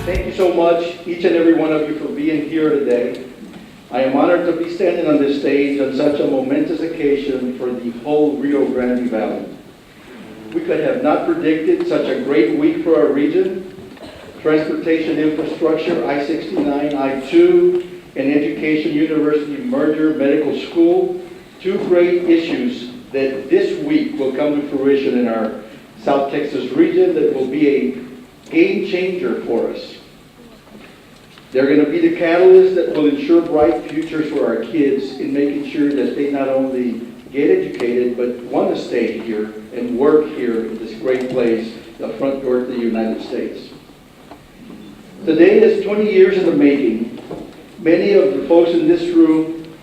Thank you so much, each and every one of you, for being here today. I am honored to be standing on this stage on such a momentous occasion for the whole Rio Grande Valley. We could have not predicted such a great week for our region. Transportation infrastructure, I-69, I-2, and education university merger, medical school, two great issues that this week will come to fruition in our South Texas region that will be a game changer for us. They're going to be the catalyst that will ensure bright futures for our kids in making sure that they not only get educated, but want to stay here and work here in this great place, the front door to the United States. Today is 20 years in the making. Many of the folks in this room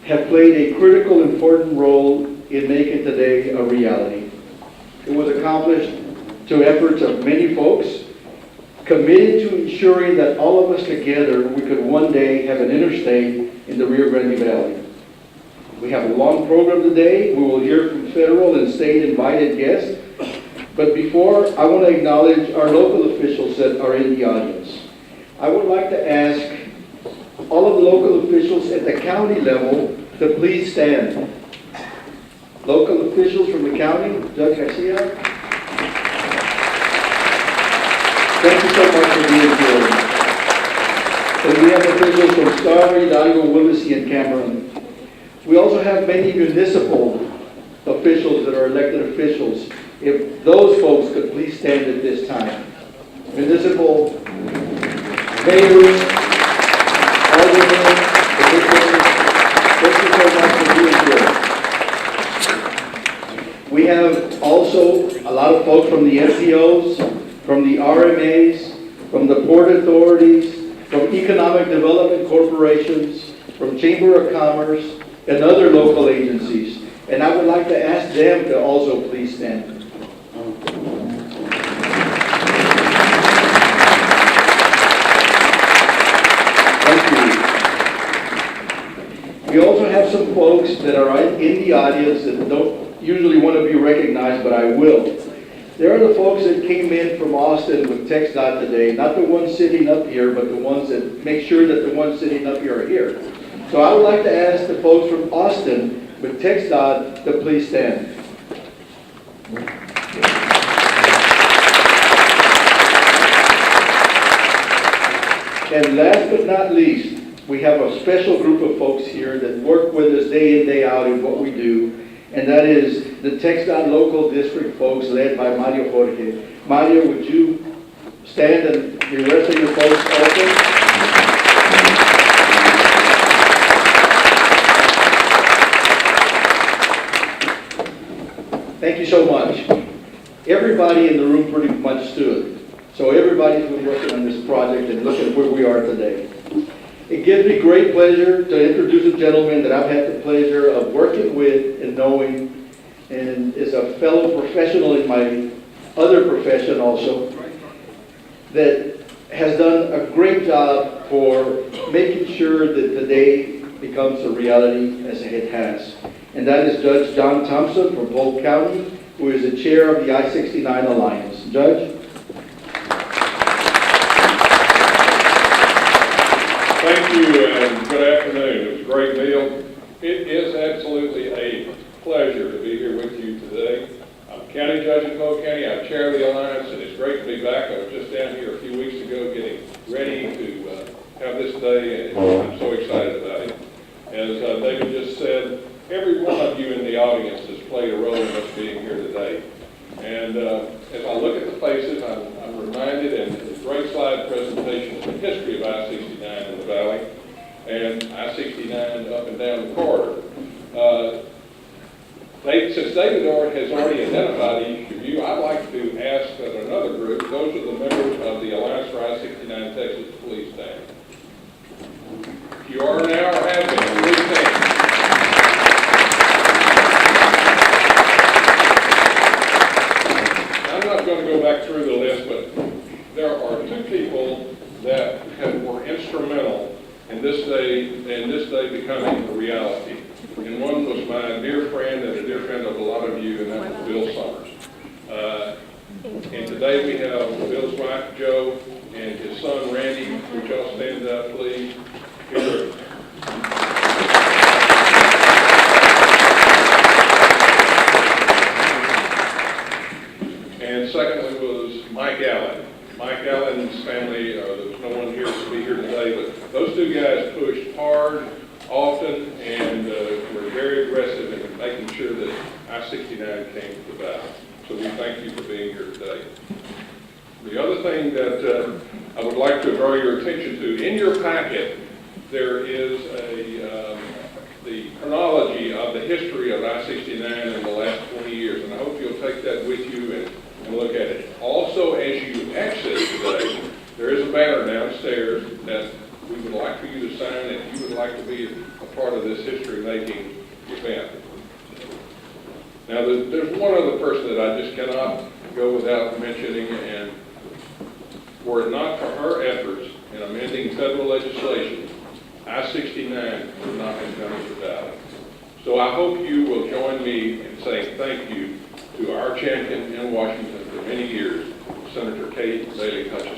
have played a critical, important role in making today a reality. It was accomplished through efforts of many folks, committed to ensuring that all of us together, we could one day have an interstate in the Rio Grande Valley. We have a long program today. We will hear from federal and state invited guests. But before, I want to acknowledge our local officials that are in the audience. I would like to ask all of the local officials at the county level to please stand. Local officials from the county, Judge Garcia. Thank you so much for being here. And we have officials from Pharr, Hidalgo, Willacy, and Cameron. We also have many municipal officials that are elected officials. If those folks could please stand at this time. Municipal mayors, aldermen, officials, thank you so much for being here. We have also a lot of folks from the MPOs, from the RMAs, from the port authorities, from economic development corporations, from Chamber of Commerce, and other local agencies. And I would like to ask them to also please stand. Thank you. We also have some folks that are in the audience that don't usually want to be recognized, but I will. There are the folks that came in from Austin with TxDOT today, not the ones sitting up here, but the ones that make sure that the ones sitting up here are here. So I would like to ask the folks from Austin with TxDOT to please stand. And last but not least, we have a special group of folks here that work with us day in, day out in what we do. And that is the TxDOT local district folks led by Mario Jorge. Mario, would you stand and the rest of your folks also? Thank you so much. Everybody in the room pretty much stood. So everybody's been working on this project and look at where we are today. It gives me great pleasure to introduce a gentleman that I've had the pleasure of working with and knowing, and is a fellow professional in my other profession also, that has done a great job for making sure that today becomes a reality as it has. And that is Judge John Thompson from Polk County, who is the chair of the I-69 Alliance. Judge? Thank you and good afternoon. It was a great meal. It is absolutely a pleasure to be here with you today. I'm county judge in Polk County. I'm chair of the Alliance, and it's great to be back. I was just down here a few weeks ago getting ready to have this day, and I'm so excited about it. As David just said, every one of you in the audience has played a role in us being here today. And as I look at the faces, I'm reminded, and it's a great slide presentation of the history of I-69 in the valley, and I-69 up and down the corridor. Since David has already identified each of you, I'd like to ask that another group, those are the members of the Alliance for I-69 Texas, please stand. If you are now or have been, please stand. I'm not going to go back through the list, but there are two people that were instrumental in this day becoming a reality. And one was my dear friend and a dear friend of a lot of you, and that was Bill Summers. And today we have Bill's wife, Joe, and his son, Randy. Would y'all stand up, please? Here. And secondly was Mike Allen. Mike Allen's family, there's no one here to be here today, but those two guys pushed hard, often, and were very aggressive in making sure that I-69 came to the valley. So we thank you for being here today. The other thing that I would like to draw your attention to, in your packet, there is the chronology of the history of I-69 in the last 20 years, and I hope you'll take that with you and look at it. Also, as you exit today, there is a banner downstairs that we would like for you to sign if you would like to be a part of this history-making event. Now, there's one other person that I just cannot go without mentioning, and were it not for her efforts in amending federal legislation, I-69 would not have come to the valley. So I hope you will join me in saying thank you to our champion in Washington for many years, Senator Kate Bailey Hutchison.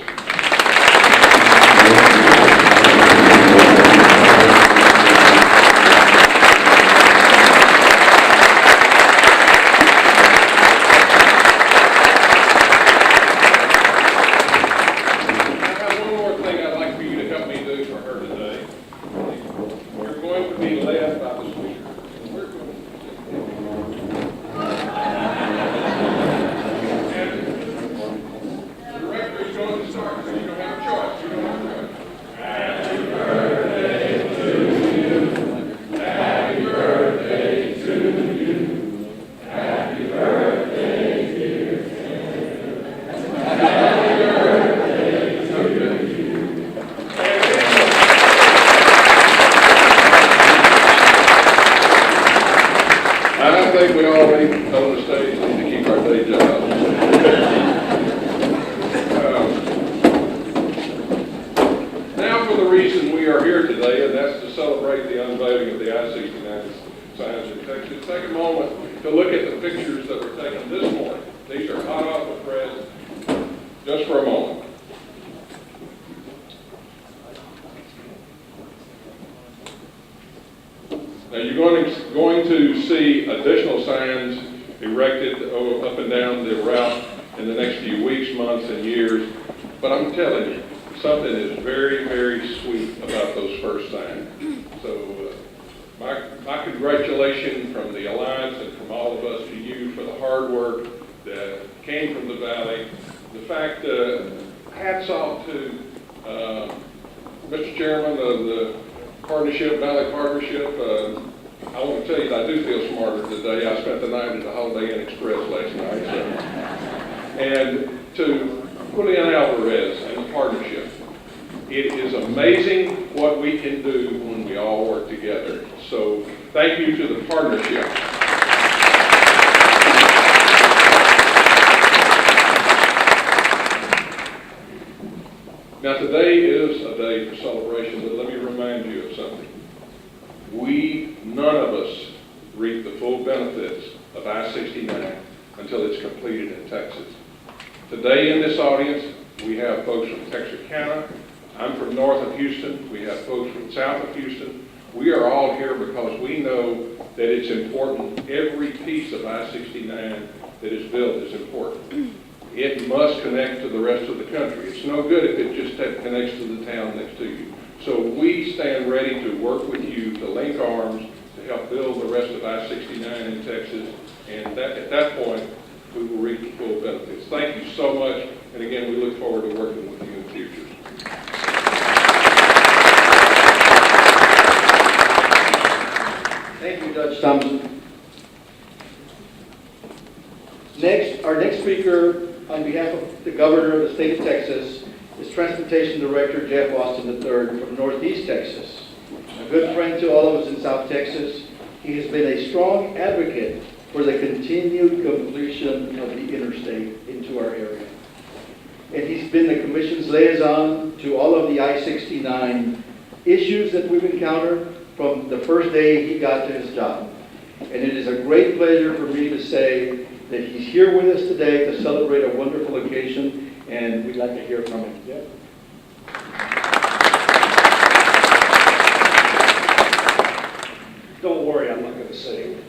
Unveiling of the I-69 signs in Texas. Take a moment to look at the pictures that were taken this morning. These are hot off the press. Just for a moment. Now you're going to see additional signs erected up and down the route in the next few weeks, months, and years. But I'm telling you, something is very, very sweet about those first signs. So my congratulations from the Alliance and from all of us to you for the hard work that came from the Valley. The fact, hats off to Mr. Chairman of the Partnership, Valley Partnership. I want to tell you that I do feel smarter today. I spent the night at the Holiday Inn Express last night. So. And to Julian Alvarez and the Partnership, it is amazing what we can do when we all work together. So thank you to the Partnership. Now today is a day for celebration, but let me remind you of something. None of us reap the full benefits of I-69 until it's completed in Texas. Today in this audience, we have folks from Texarkana. I'm from north of Houston. We have folks from south of Houston. We are all here because we know that it's important. Every piece of I-69 that is built is important. It must connect to the rest of the country. It's no good if it just connects to the town next to you. So we stand ready to work with you to link arms to help build the rest of I-69 in Texas. And at that point, we will reap the full benefits. Thank you so much. And again, we look forward to working with you in the future. Thank you, Judge Thompson. Our next speaker on behalf of the Governor of the state of Texas is Transportation Director Jeff Austin III from Northeast Texas. A good friend to all of us in South Texas, he has been a strong advocate for the continued completion of the interstate into our area. And he's been the Commission's liaison to all of the I-69 issues that we've encountered from the first day he got to his job. And it is a great pleasure for me to say that he's here with us today to celebrate a wonderful occasion, and we'd like to hear from him. Yeah. Don't worry, I'm not going to sing.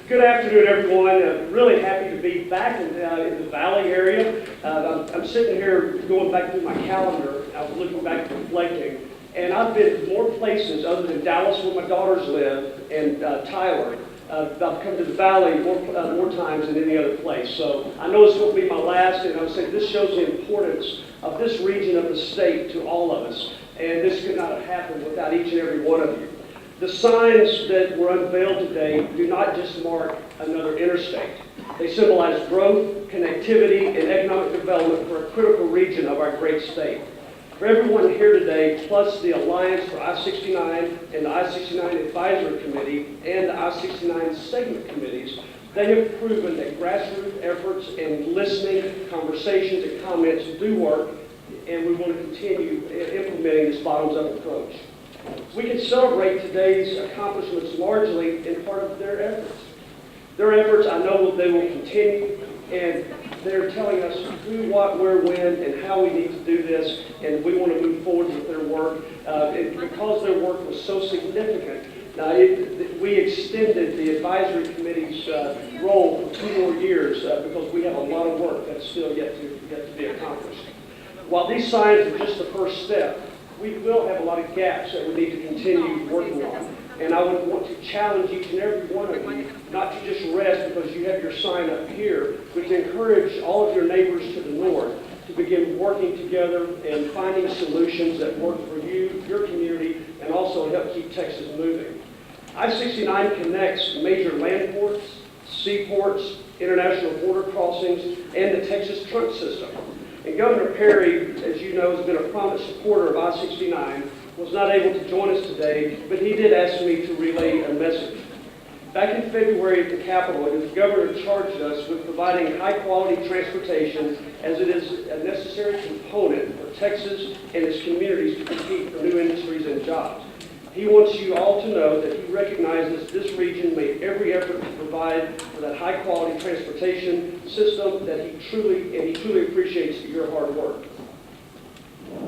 Good afternoon, everyone. Really happy to be back in the Valley area. I'm sitting here going back through my calendar. I was looking back and reflecting, and I've been to more places other than Dallas, where my daughters live, and Tyler. I've come to the Valley more times than any other place. So I know this won't be my last, and I would say this shows the importance of this region of the state to all of us. And this could not have happened without each and every one of you. The signs that were unveiled today do not just mark another interstate. They symbolize growth, connectivity, and economic development for a critical region of our great state. For everyone here today, plus the Alliance for I-69 and the I-69 Advisory Committee and the I-69 segment committees, they have proven that grassroots efforts and listening, conversations, and comments do work, and we want to continue implementing this bottoms-up approach. We can celebrate today's accomplishments largely in part of their efforts. Their efforts, I know they will continue, and they're telling us who, what, where, when, and how we need to do this, and we want to move forward with their work. And because their work was so significant, we extended the advisory committee's role for 2 more years because we have a lot of work that's still yet to be accomplished. While these signs are just the first step, we will have a lot of gaps that we need to continue working on. And I would want to challenge each and every one of you not to just rest because you have your sign up here, but to encourage all of your neighbors to the north to begin working together and finding solutions that work for you, your community, and also help keep Texas moving. I-69 connects major land ports, seaports, international border crossings, and the Texas trunk system. And Governor Perry, as you know, has been a prominent supporter of I-69, was not able to join us today, but he did ask me to relay a message. Back in February at the Capitol, the governor charged us with providing high-quality transportation as it is a necessary component for Texas and its communities to compete for new industries and jobs. He wants you all to know that he recognizes this region made every effort to provide for that high-quality transportation system that he truly appreciates your hard work.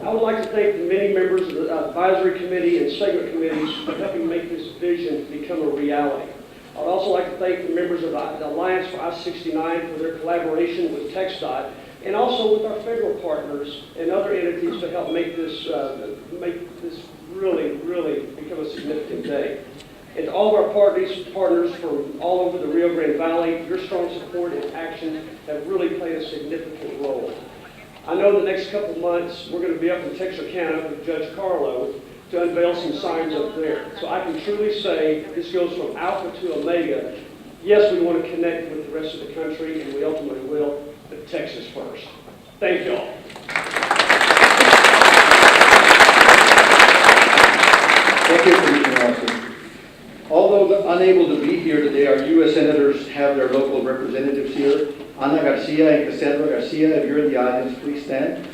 I would like to thank the many members of the advisory committee and segment committees for helping make this vision become a reality. I would also like to thank the members of the Alliance for I-69 for their collaboration with TxDOT and also with our federal partners and other entities to help make this really become a significant day. And to all of our partners from all over the Rio Grande Valley, your strong support and action have really played a significant role. I know in the next couple months, we're going to be up in Texarkana with Judge Carlo to unveil some signs up there. So I can truly say this goes from Alpha to Omega. Yes, we want to connect with the rest of the country, and we ultimately will, but Texas first. Thank you all. Thank you, Commissioner Austin. Although unable to be here today, our U.S. Senators have their local representatives here. Ana Garcia and Cassandra Garcia, if you're in the audience, please stand.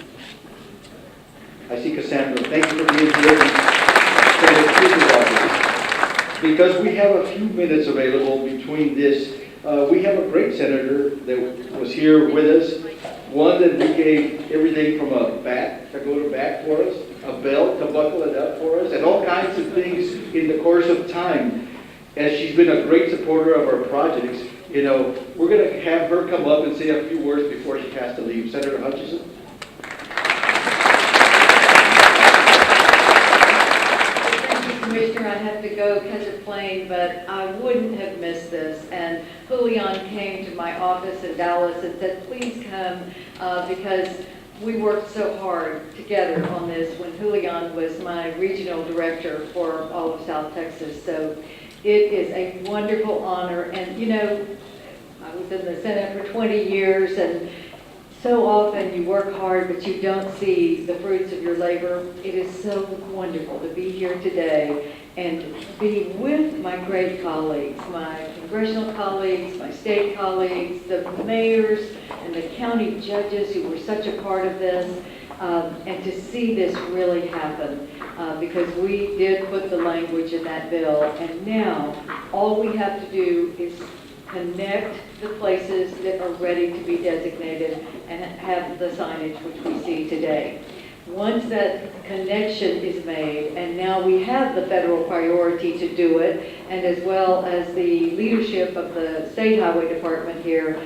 I see Cassandra. Thank you for being here. Because we have a few minutes available between this, we have a great senator that was here with us. One that we gave everything from a bat to go to bat for us, a belt to buckle it up for us, and all kinds of things in the course of time. And she's been a great supporter of our projects. You know, we're going to have her come up and say a few words before she has to leave. Senator Hutchison. Thank you, Commissioner. I have to go catch a plane, but I wouldn't have missed this. And Julian came to my office in Dallas and said, please come because we worked so hard together on this when Julian was my regional director for all of South Texas. So it is a wonderful honor. And, you know, I was in the Senate for 20 years, and so often you work hard, but you don't see the fruits of your labor. It is so wonderful to be here today and be with my great colleagues, my congressional colleagues, my state colleagues, the mayors and the county judges who were such a part of this, and to see this really happen. Because we did put the language in that bill, and now all we have to do is connect the places that are ready to be designated and have the signage which we see today. Once that connection is made, and now we have the federal priority to do it, and as well as the leadership of the State Highway Department here,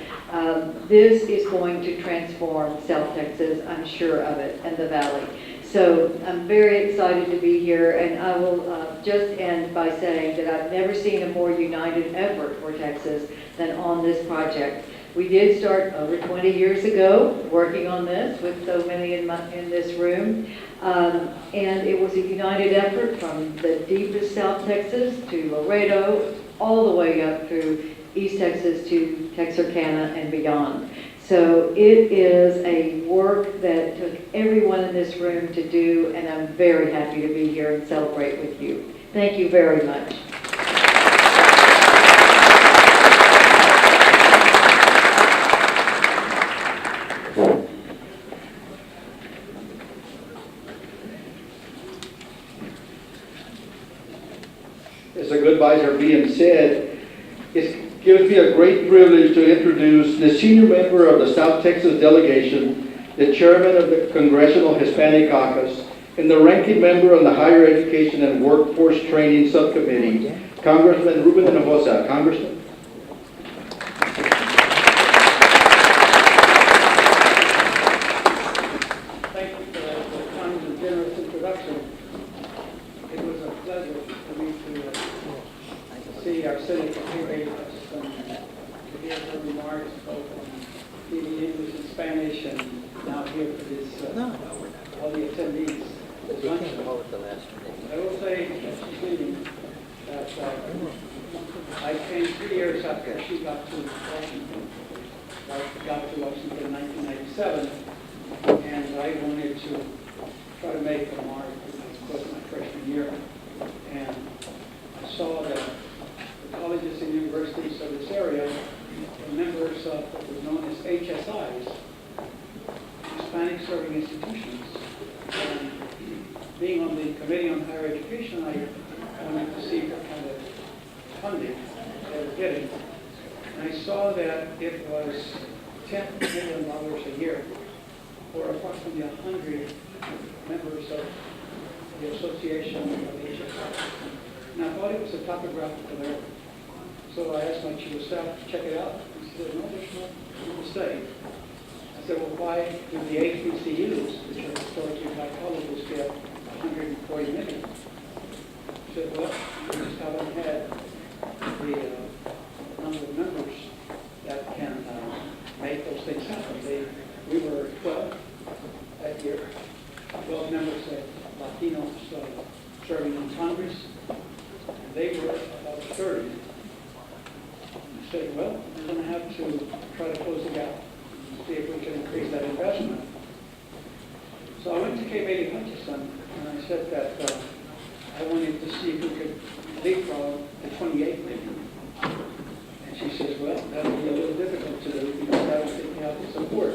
this is going to transform South Texas, I'm sure of it, and the Valley. So I'm very excited to be here, and I will just end by saying that I've never seen a more united effort for Texas than on this project. We did start over 20 years ago working on this with so many in this room, and it was a united effort from the deepest South Texas to Laredo, all the way up through East Texas to Texarkana and beyond. So it is a work that took everyone in this room to do, and I'm very happy to be here and celebrate with you. Thank you very much. As the goodbyes are being said, it gives me a great privilege to introduce the senior member of the South Texas Delegation, the chairman of the Congressional Hispanic Caucus, and the ranking member on the Higher Education and Workforce Training Subcommittee, Congressman Ruben Hinojosa. Congressman. Thank you for that kind and generous introduction. It was a pleasure for me to see our Senator Pharr to hear her remarks both on TV, English, and Spanish, and now here for this, all the attendees. I will say at this meeting that I came 3 years after she got to Washington. I got to Washington in 1997, and I wanted to try to make a mark. It was my freshman year, and I saw that the colleges and universities of this area were members of what was known as HSIs, Hispanic Serving Institutions. And being on the Committee on Higher Education, I wanted to see what kind of funding they were getting. And I saw that it was $10 million a year for approximately 100 members of the Association of HSI. And I thought it was a topographical error. So I asked my chief of staff to check it out. He said, no, there's no mistake. I said, well, why do the HBCUs, which are historically black colleges, get 140 million? He said, well, we just haven't had the number of members that can make those things happen. We were 12 that year, 12 members of Latinos serving in Congress, and they were about 30. I said, well, we're going to have to try to close the gap, see if we can increase that investment. So I went to Kay Bailey Hutchison, and I said that I wanted to see if we could leapfrog the 28 million. And she says, well, that'll be a little difficult to do because I don't think we have the support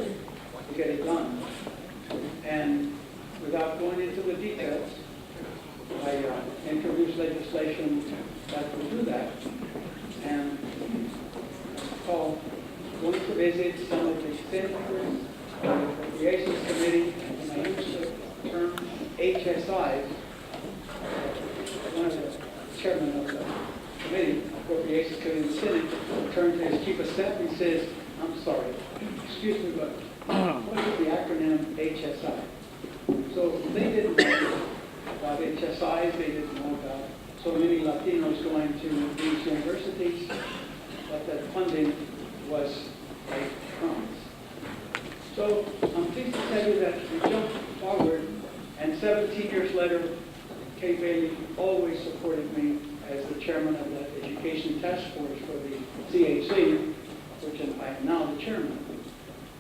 to get it done. And without going into the details, I introduced legislation that would do that. And going to visit some of the senators, the Appropriations Committee, and I used the term HSIs. One of the chairman of the committee, Appropriations Committee in the Senate, turned to his chief of staff and says, I'm sorry, excuse me, but what is the acronym HSI? So they didn't know about HSIs, they didn't know about so many Latinos going to these universities, but that funding was a promise. So I'm pleased to tell you that we jumped forward, and 17 years later, Kay Bailey always supported me as the chairman of the Education Task Force for the CHC, which I am now the chairman.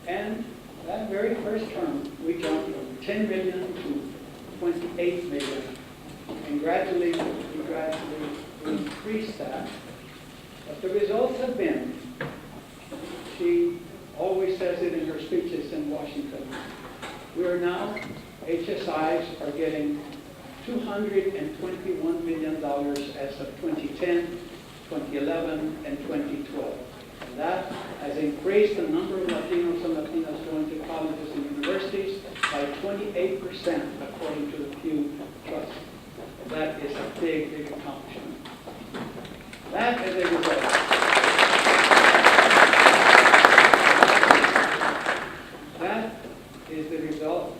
And that very first term, we jumped from 10 million to 28 million. And gradually, we increased that. But the results have been, she always says it in her speeches in Washington, we are now, HSIs are getting $221 million as of 2010, 2011, and 2012. And that has increased the number of Latinos and Latinas going to colleges and universities by 28%, according to the Pew Trust. And that is a big, big accomplishment. That is a result. That is the result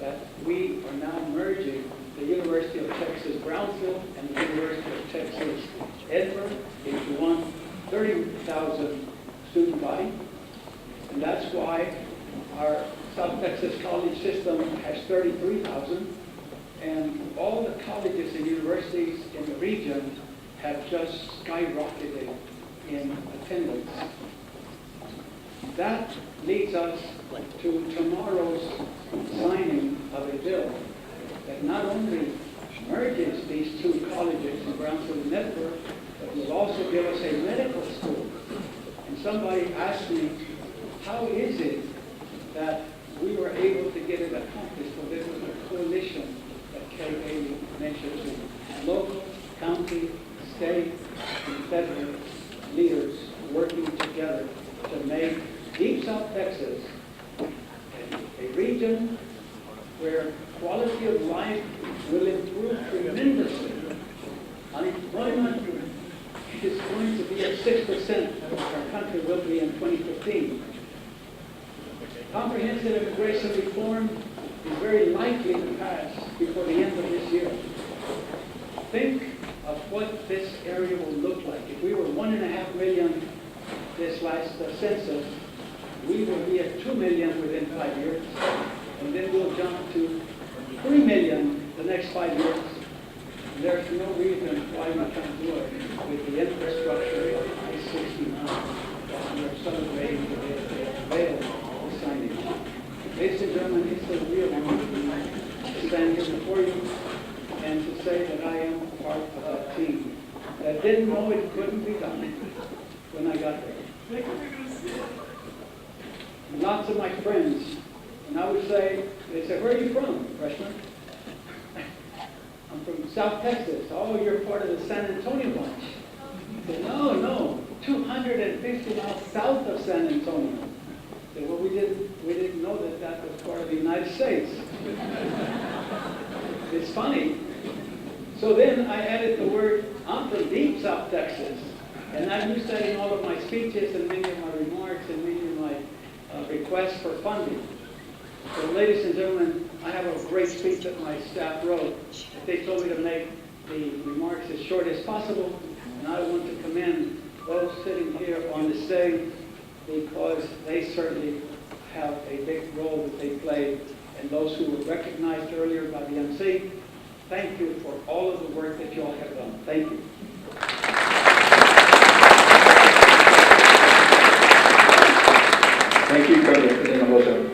that we are now merging the University of Texas Brownsville and the University of Texas Edinburgh into one 30,000 student body. And that's why our South Texas college system has 33,000. And all the colleges and universities in the region have just skyrocketed in attendance. That leads us to tomorrow's signing of a bill that not only merges these two colleges in Brownsville and Edinburgh, but will also give us a medical school. And somebody asked me, how is it that we were able to get it accomplished? Well, there was a coalition that Kay Haley mentioned, local, county, state, and federal leaders working together to make Deep South Texas a region where quality of life will improve tremendously. Unemployment is going to be at 6%, our country will be in 2015. Comprehensive immigration reform is very likely to pass before the end of this year. Think of what this area will look like. If we were 1.5 million this last census, we will be at 2 million within 5 years. And then we'll jump to 3 million the next 5 years. And there's no reason why we can't do it with the infrastructure of I-69 that we are celebrating today at the Unveiled signing. Ladies and gentlemen, it's a real honor to stand here before you and to say that I am part of that team that didn't know it couldn't be done when I got there. And lots of my friends, and I would say, they say, where are you from, freshman? I'm from South Texas. Oh, you're part of the San Antonio bunch. I said, no, 250 miles south of San Antonio. I said, well, we didn't know that was part of the United States. It's funny. So then I added the word, I'm from Deep South Texas. And I used that in all of my speeches and many of my remarks and many of my requests for funding. So ladies and gentlemen, I have a great speech that my staff wrote. They told me to make the remarks as short as possible. And I want to commend those sitting here on the stage because they certainly have a big role that they play. And those who were recognized earlier by the MC, thank you for all of the work that you all have done. Thank you. Thank you, President Hinojosa.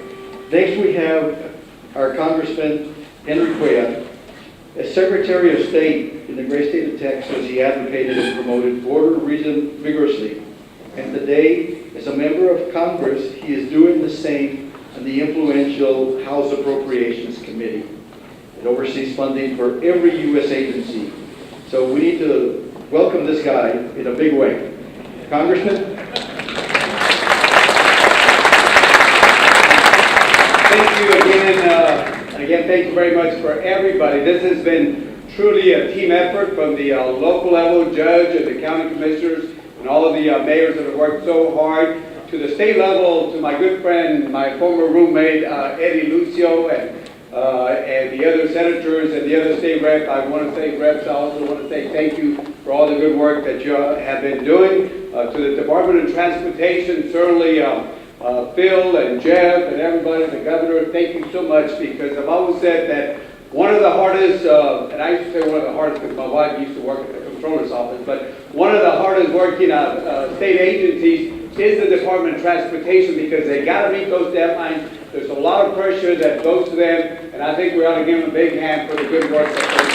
Next, we have our Congressman Henry Cuellar. As Secretary of State in the great state of Texas, he advocated and promoted border region vigorously. And today, as a member of Congress, he is doing the same in the influential House Appropriations Committee. It oversees funding for every U.S. agency. So we need to welcome this guy in a big way. Congressman? Thank you again, and again, thank you very much for everybody. This has been truly a team effort from the local level, judge and the county commissioners, and all of the mayors that have worked so hard, to the state level, to my good friend, my former roommate, Eddie Lucio, and the other senators and the other state reps. I want to thank reps. I also want to say thank you for all the good work that you have been doing. To the Department of Transportation, certainly Phil and Jeff and everybody, the governor, thank you so much, because I've always said that one of the hardest, and I used to say one of the hardest because my wife used to work at the Comptroller's office, but one of the hardest working state agencies is the Department of Transportation, because they got to meet those deadlines. There's a lot of pressure that goes to them, and I think we ought to give them a big hand for the good work that they've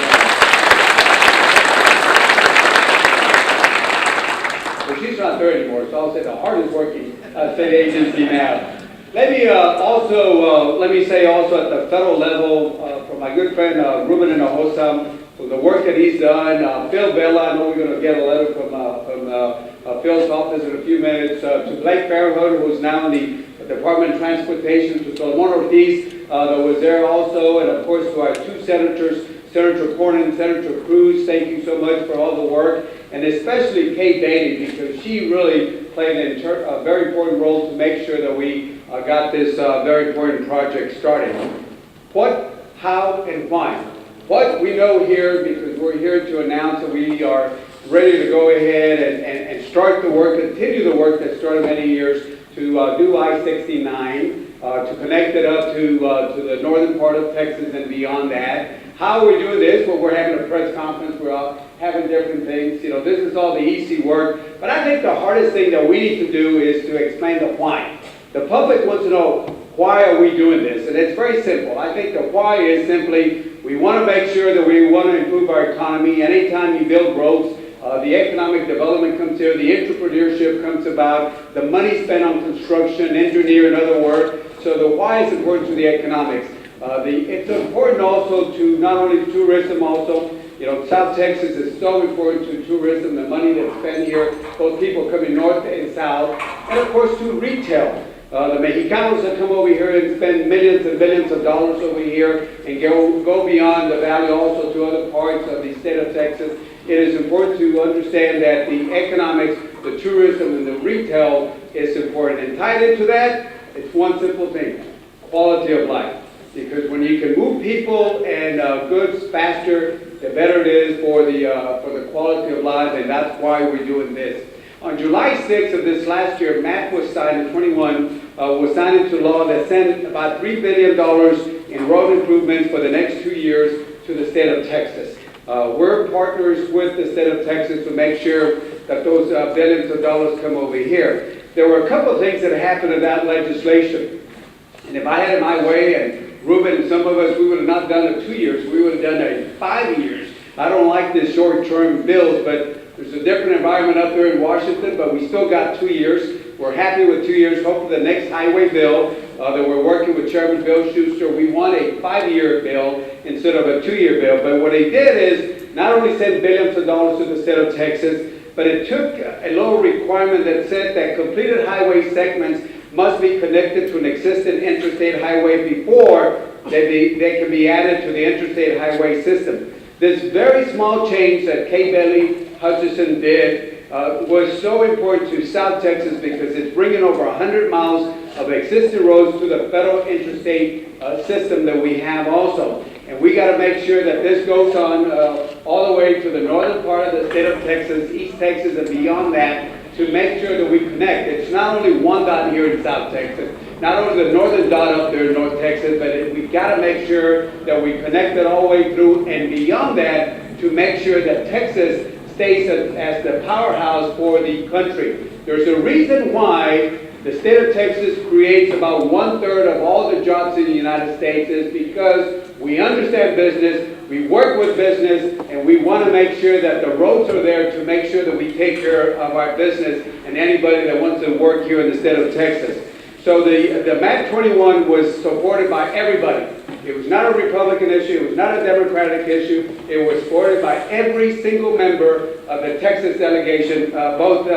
done. Well, she's not there anymore, so I'll say the hardest working state agency now. Let me let me say also at the federal level, from my good friend Ruben Hinojosa, for the work that he's done, Phil Vela, I know we're going to get a letter from Phil's office in a few minutes, to Blake Fairhood, who's now in the Department of Transportation, to Solomon Ortiz, that was there also, and of course to our two senators, Senator Cornyn, Senator Cruz, thank you so much for all the work, and especially Kay Bailey, because she really played a very important role to make sure that we got this very important project started. What, how, and why? What we know here, because we're here to announce that we are ready to go ahead and start the work, continue the work that started many years to do I-69, to connect it up to the northern part of Texas and beyond that. How are we doing this? Well, we're having a press conference. We're out having different things. You know, this is all the easy work. But I think the hardest thing that we need to do is to explain the why. The public wants to know, why are we doing this? And it's very simple. I think the why is simply, we want to make sure that we want to improve our economy. Anytime you build roads, the economic development comes here, the entrepreneurship comes about, the money spent on construction, engineer, and other work. So the why is important to the economics. It's important also to not only tourism also, you know, South Texas is so important to tourism, the money that's spent here, both people coming north and south, and of course to retail. The Mexicanos that come over here and spend millions and billions of dollars over here and go beyond the valley also to other parts of the state of Texas. It is important to understand that the economics, the tourism, and the retail is important. And tied into that, it's one simple thing, quality of life. Because when you can move people and goods faster, the better it is for the quality of life, and that's why we're doing this. On July 6th of this last year, MAP was signed in 21, was signed into law that sent about $3 billion in road improvements for the next 2 years to the state of Texas. We're partners with the state of Texas to make sure that those billions of dollars come over here. There were a couple of things that happened in that legislation. And if I had it my way, and Ruben and some of us, we would have not done it 2 years, we would have done it 5 years. I don't like this short-term bills, but there's a different environment up there in Washington, but we still got 2 years. We're happy with 2 years. Hopefully the next highway bill that we're working with Chairman Bill Schuster, we want a 5-year bill instead of a 2-year bill. But what he did is not only send billions of dollars to the state of Texas, but it took a little requirement that said that completed highway segments must be connected to an existing interstate highway before they can be added to the interstate highway system. This very small change that Kay Bailey Hutchison did was so important to South Texas because it's bringing over 100 miles of existing roads to the federal interstate system that we have also. And we got to make sure that this goes on all the way to the northern part of the state of Texas, East Texas, and beyond that, to make sure that we connect. It's not only one dot here in South Texas, not only the northern dot up there in North Texas, but we've got to make sure that we connect it all the way through, and beyond that, to make sure that Texas stays as the powerhouse for the country. There's a reason why the state of Texas creates about 1/3 of all the jobs in the United States is because we understand business, we work with business, and we want to make sure that the roads are there to make sure that we take care of our business and anybody that wants to work here in the state of Texas. So the MAP 21 was supported by everybody. It was not a Republican issue, it was not a Democratic issue, it was supported by every single member of the Texas delegation, both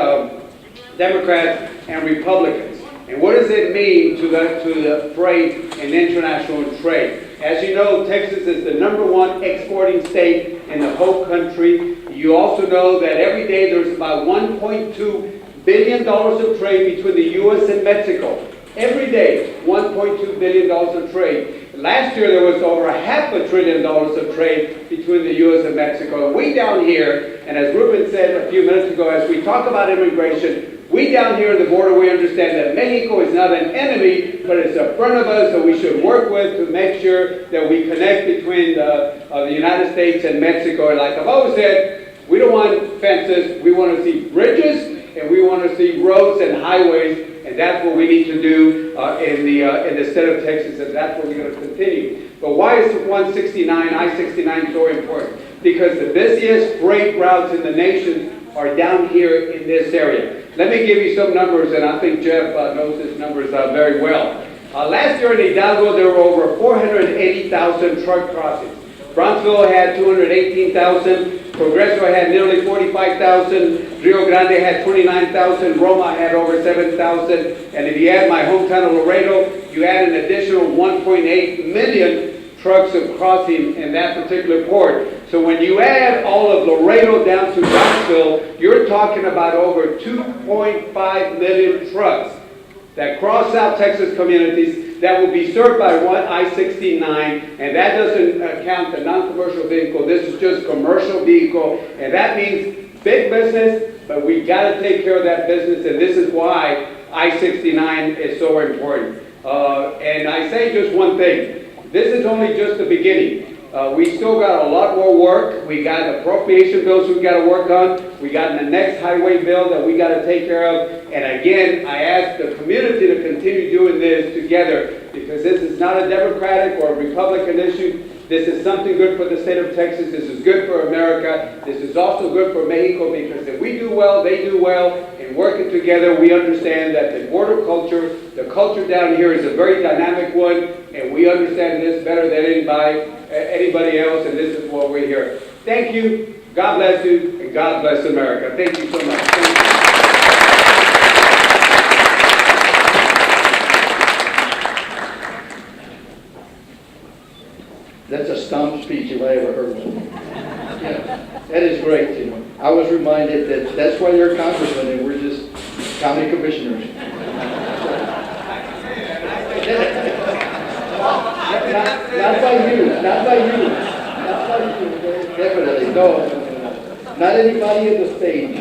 Democrats and Republicans. And what does it mean to the freight and international trade? As you know, Texas is the #1 exporting state in the whole country. You also know that every day there's about $1.2 billion of trade between the U.S. and Mexico. Every day, $1.2 billion of trade. Last year there was over $500 billion of trade between the U.S. and Mexico. And we down here, and as Ruben said a few minutes ago, as we talk about immigration, we down here at the border, we understand that Mexico is not an enemy, but it's a friend of us that we should work with to make sure that we connect between the United States and Mexico. And like I've always said, we don't want fences, we want to see bridges, and we want to see roads and highways, and that's what we need to do in the state of Texas, and that's what we're going to continue. But why is I-69 so important? Because the busiest freight routes in the nation are down here in this area. Let me give you some numbers, and I think Jeff knows his numbers very well. Last year in Hidalgo, there were over 480,000 truck crossings. Brownsville had 218,000. Progreso had nearly 45,000. Rio Grande had 29,000. Roma had over 7,000. And if you add my hometown of Laredo, you add an additional 1.8 million trucks of crossing in that particular port. So when you add all of Laredo down to Brownsville, you're talking about over 2.5 million trucks that cross South Texas communities that will be served by one I-69, and that doesn't count the non-commercial vehicle. This is just commercial vehicle, and that means big business, but we got to take care of that business, and this is why I-69 is so important. And I say just one thing. This is only just the beginning. We still got a lot more work. We got appropriation bills we got to work on. We got the next highway bill that we got to take care of. And again, I ask the community to continue doing this together, because this is not a Democratic or a Republican issue. This is something good for the state of Texas. This is good for America. This is also good for Mexico, because if we do well, they do well. And working together, we understand that the border culture, the culture down here is a very dynamic one, and we understand this better than anybody else, and this is what we're here. Thank you. God bless you, and God bless America. Thank you so much. Thank you. That's a stump speech if I ever heard one. Yeah, that is great, you know. I was reminded that that's why you're congressmen and we're just county commissioners. Not by you, definitely, no. Not anybody in the stage.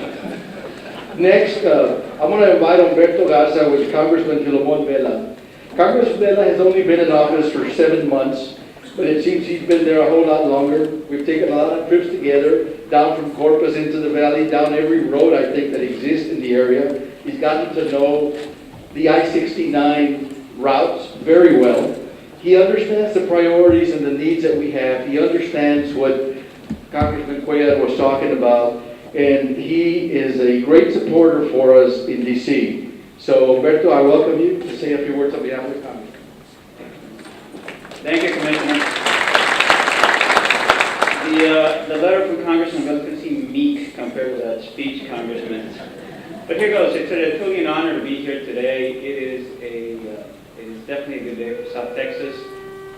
Next, I'm going to invite Humberto Garza with Congressman Filomon Vela. Congressman Vela has only been in office for 7 months, but it seems he's been there a whole lot longer. We've taken a lot of trips together, down from Corpus into the valley, down every road I think that exists in the area. He's gotten to know the I-69 routes very well. He understands the priorities and the needs that we have. He understands what Congressman Cuellar was talking about, and he is a great supporter for us in D.C. So, Humberto, I welcome you to say a few words on behalf of the Congress. Thank you, Commissioner. The letter from Congressman Vela can seem meek compared to that speech, Congressman. But here goes. It's truly an honor to be here today. It is definitely a good day for South Texas,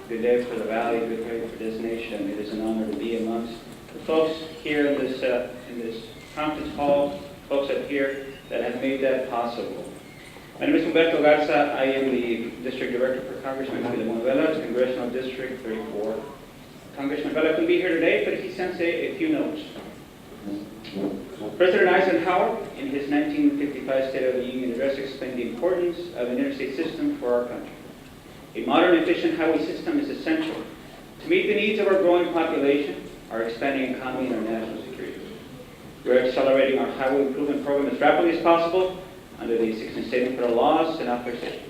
good day for the Valley, good day for this nation. It is an honor to be amongst the folks here in this conference hall, folks up here that have made that possible. My name is Humberto Garza. I am the District Director for Congressman Filomon Vela, Congressional District 34. Congressman Vela couldn't be here today, but he sends a few notes. President Eisenhower, in his 1955 State of the Union address, explained the importance of an interstate system for our country. A modern, efficient highway system is essential to meet the needs of our growing population, our expanding economy, and our national security. We're accelerating our highway improvement program as rapidly as possible under the 16 state and federal laws and authorizations.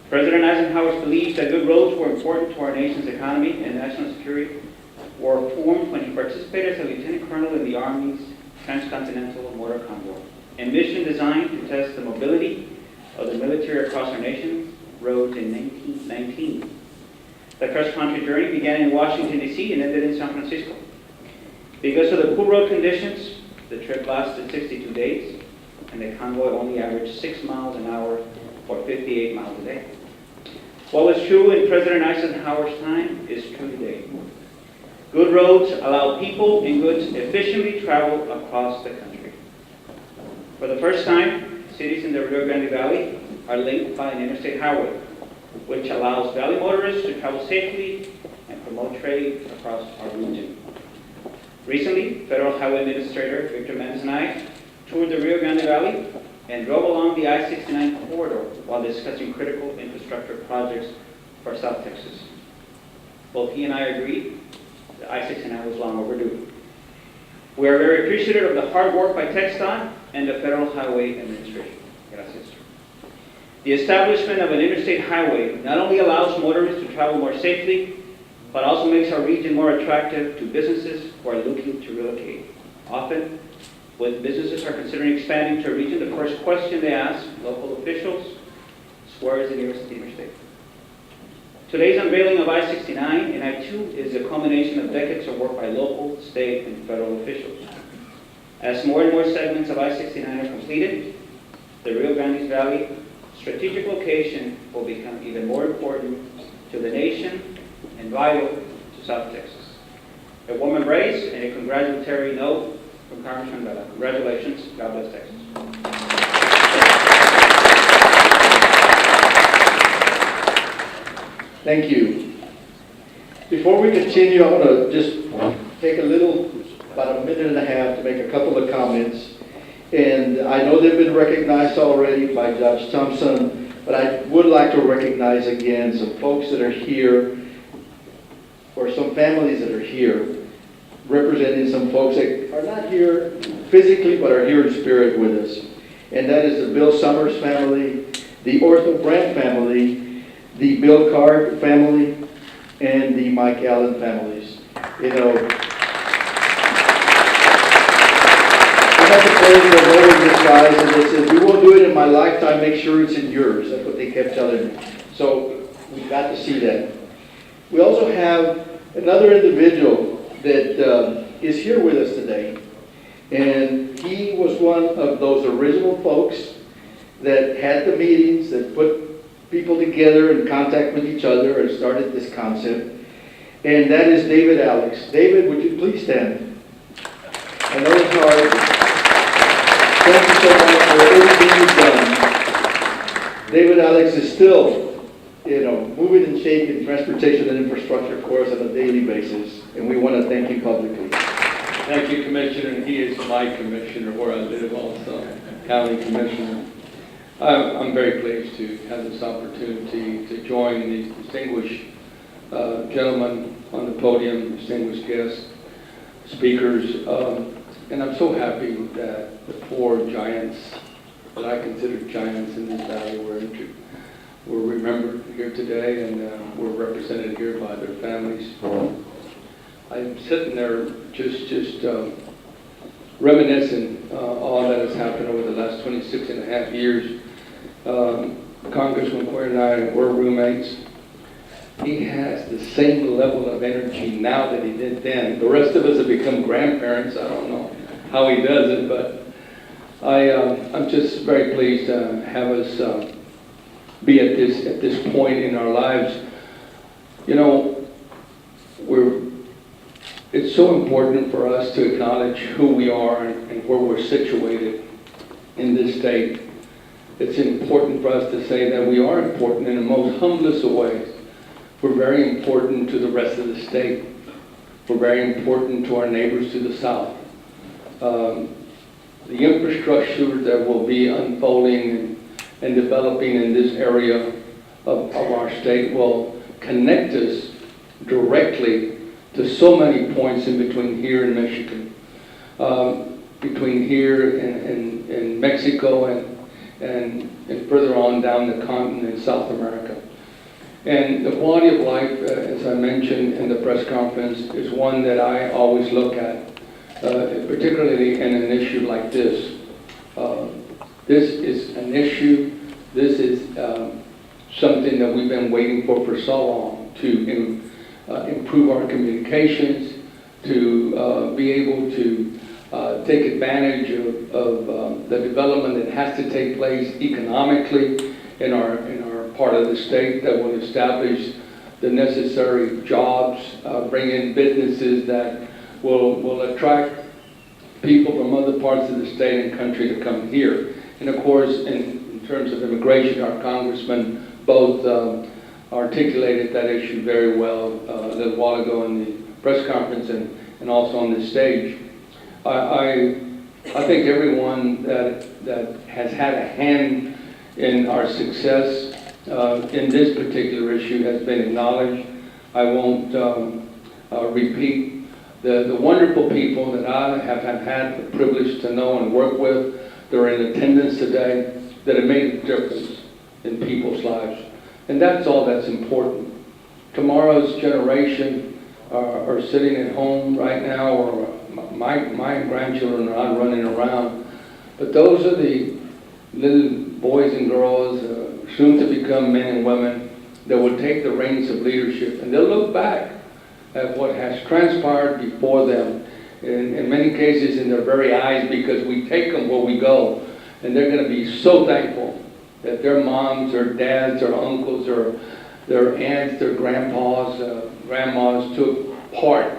President Eisenhower believes that good roads were important to our nation's economy and national security were formed when he participated as a lieutenant colonel in the Army's transcontinental motor convoy, a mission designed to test the mobility of the military across our nation's roads in 1919. The cross-country journey began in Washington, D.C. and ended in San Francisco. Because of the poor road conditions, the trip lasted 62 days, and the convoy only averaged 6 miles an hour or 58 miles a day. What was true in President Eisenhower's time is true today. Good roads allow people and goods efficiently travel across the country. For the first time, cities in the Rio Grande Valley are linked by an interstate highway, which allows valley motorists to travel safely and promote trade across our region. Recently, Federal Highway Administrator Victor Mendez and I toured the Rio Grande Valley and drove along the I-69 corridor while discussing critical infrastructure projects for South Texas. Both he and I agreed the I-69 was long overdue. We are very appreciative of the hard work by TxDOT and the Federal Highway Administration. Gracias. The establishment of an interstate highway not only allows motorists to travel more safely, but also makes our region more attractive to businesses who are looking to relocate. Often, when businesses are considering expanding to a region, the first question they ask local officials, where is the nearest interstate? Today's unveiling of I-69 and I-2 is a culmination of decades of work by local, state, and federal officials. As more and more segments of I-69 are completed, the Rio Grande Valley strategic location will become even more important to the nation and vital to South Texas. A warm embrace and a congratulatory note from Congressman Vela. Congratulations. God bless Texas. Thank you. Before we continue, I want to just take about a minute and a half to make a couple of comments. And I know they've been recognized already by Judge Thompson, but I would like to recognize again some folks that are here, or some families that are here, representing some folks that are not here physically, but are here in spirit with us. And that is the Bill Summers family, the Ortho Brandt family, the Bill Card family, and the Mike Allen families. You know, I had the pleasure of knowing these guys, and they said, we won't do it in my lifetime, make sure it's in yours. That's what they kept telling me. So we got to see that. We also have another individual that is here with us today. And he was one of those original folks that had the meetings, that put people together in contact with each other and started this concept. And that is David Alex. David, would you please stand? I know it's hard. Thank you so much for everything you've done. David Alex is still, moving and shaking transportation and infrastructure for us on a daily basis, and we want to thank you publicly. Thank you, Commissioner. He is my commissioner where I live also, County Commissioner. I'm very pleased to have this opportunity to join the distinguished gentlemen on the podium, distinguished guests, speakers, and I'm so happy that the four giants that I consider giants in this valley were remembered here today, and were represented here by their families. I'm sitting there just reminiscing all that has happened over the last 26 and a half years. Congressman Pharr and I were roommates. He has the same level of energy now that he did then. The rest of us have become grandparents. I don't know how he does it, but I'm just very pleased to have us be at this point in our lives. It's so important for us to acknowledge who we are and where we're situated in this state. It's important for us to say that we are important in the most humblest of ways. We're very important to the rest of the state. We're very important to our neighbors to the south. The infrastructure that will be unfolding and developing in this area of our state will connect us directly to so many points in between here and Michigan, between here and Mexico and further on down the continent in South America. And the quality of life, as I mentioned in the press conference, is one that I always look at, particularly in an issue like this. This is an issue, this is something that we've been waiting for so long to improve our communications, to be able to take advantage of the development that has to take place economically in our part of the state that will establish the necessary jobs, bring in businesses that will attract people from other parts of the state and country to come here. And of course, in terms of immigration, our congressman both articulated that issue very well a little while ago in the press conference and also on this stage. I think everyone that has had a hand in our success in this particular issue has been acknowledged. I won't repeat the wonderful people that I have had the privilege to know and work with that are in attendance today that have made a difference in people's lives. And that's all that's important. Tomorrow's generation are sitting at home right now, or my grandchildren are out running around. But those are the little boys and girls, soon to become men and women that will take the reins of leadership, and they'll look back at what has transpired before them, in many cases in their very eyes, because we take them where we go, and they're going to be so thankful that their moms, their dads, their uncles, their aunts, their grandpas, grandmas took part,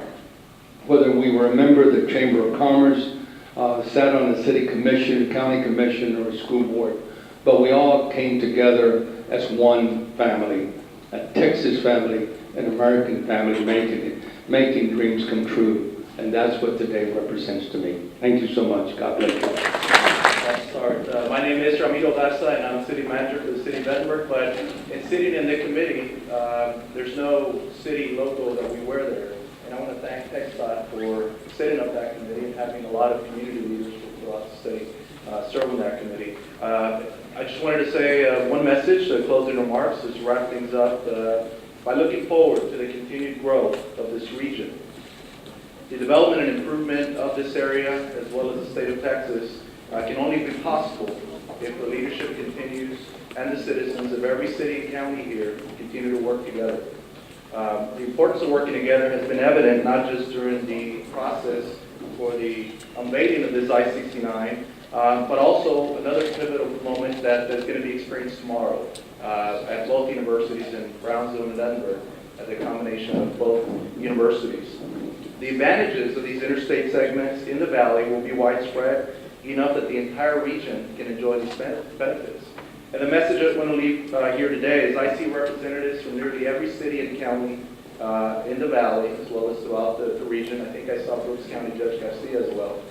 whether we were a member of the Chamber of Commerce, sat on the city commission, county commission, or school board, but we all came together as one family, a Texas family, an American family, making dreams come true. And that's what today represents to me. Thank you so much. God bless you. I'll start. My name is Ramiro Garza, and I'm city manager for the city of Edinburgh. But in sitting in the committee, there's no city logo that we wear there. And I want to thank TxDOT for setting up that committee and having a lot of community leaders throughout the state serve on that committee. I just wanted to say one message, closing remarks, to wrap things up by looking forward to the continued growth of this region. The development and improvement of this area, as well as the state of Texas, can only be possible if the leadership continues and the citizens of every city and county here continue to work together. The importance of working together has been evident not just during the process for the unveiling of this I-69, but also another pivotal moment that is going to be experienced tomorrow at both universities in Brownsville and Edinburgh, at the combination of both universities. The advantages of these interstate segments in the valley will be widespread, enough that the entire region can enjoy these benefits. And the message I want to leave here today is I see representatives from nearly every city and county in the valley, as well as throughout the region. I think I saw Brooks County Judge Garcia as well.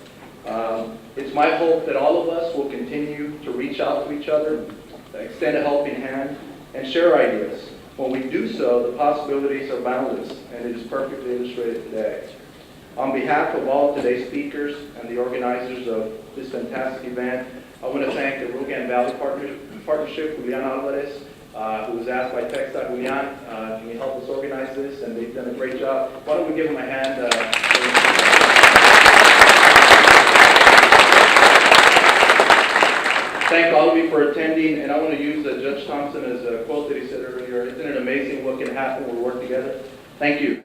It's my hope that all of us will continue to reach out to each other, extend a helping hand, and share ideas. When we do so, the possibilities are boundless, and it is perfectly illustrated today. On behalf of all of today's speakers and the organizers of this fantastic event, I want to thank the Rio Grande Valley Partnership, Julian Alvarez, who was asked by TxDOT, Julian, can you help us organize this? And they've done a great job. Why don't we give them a hand? Thank all of you for attending, and I want to use Judge Thompson as a quote that he said earlier. Isn't it amazing what can happen when we work together? Thank you.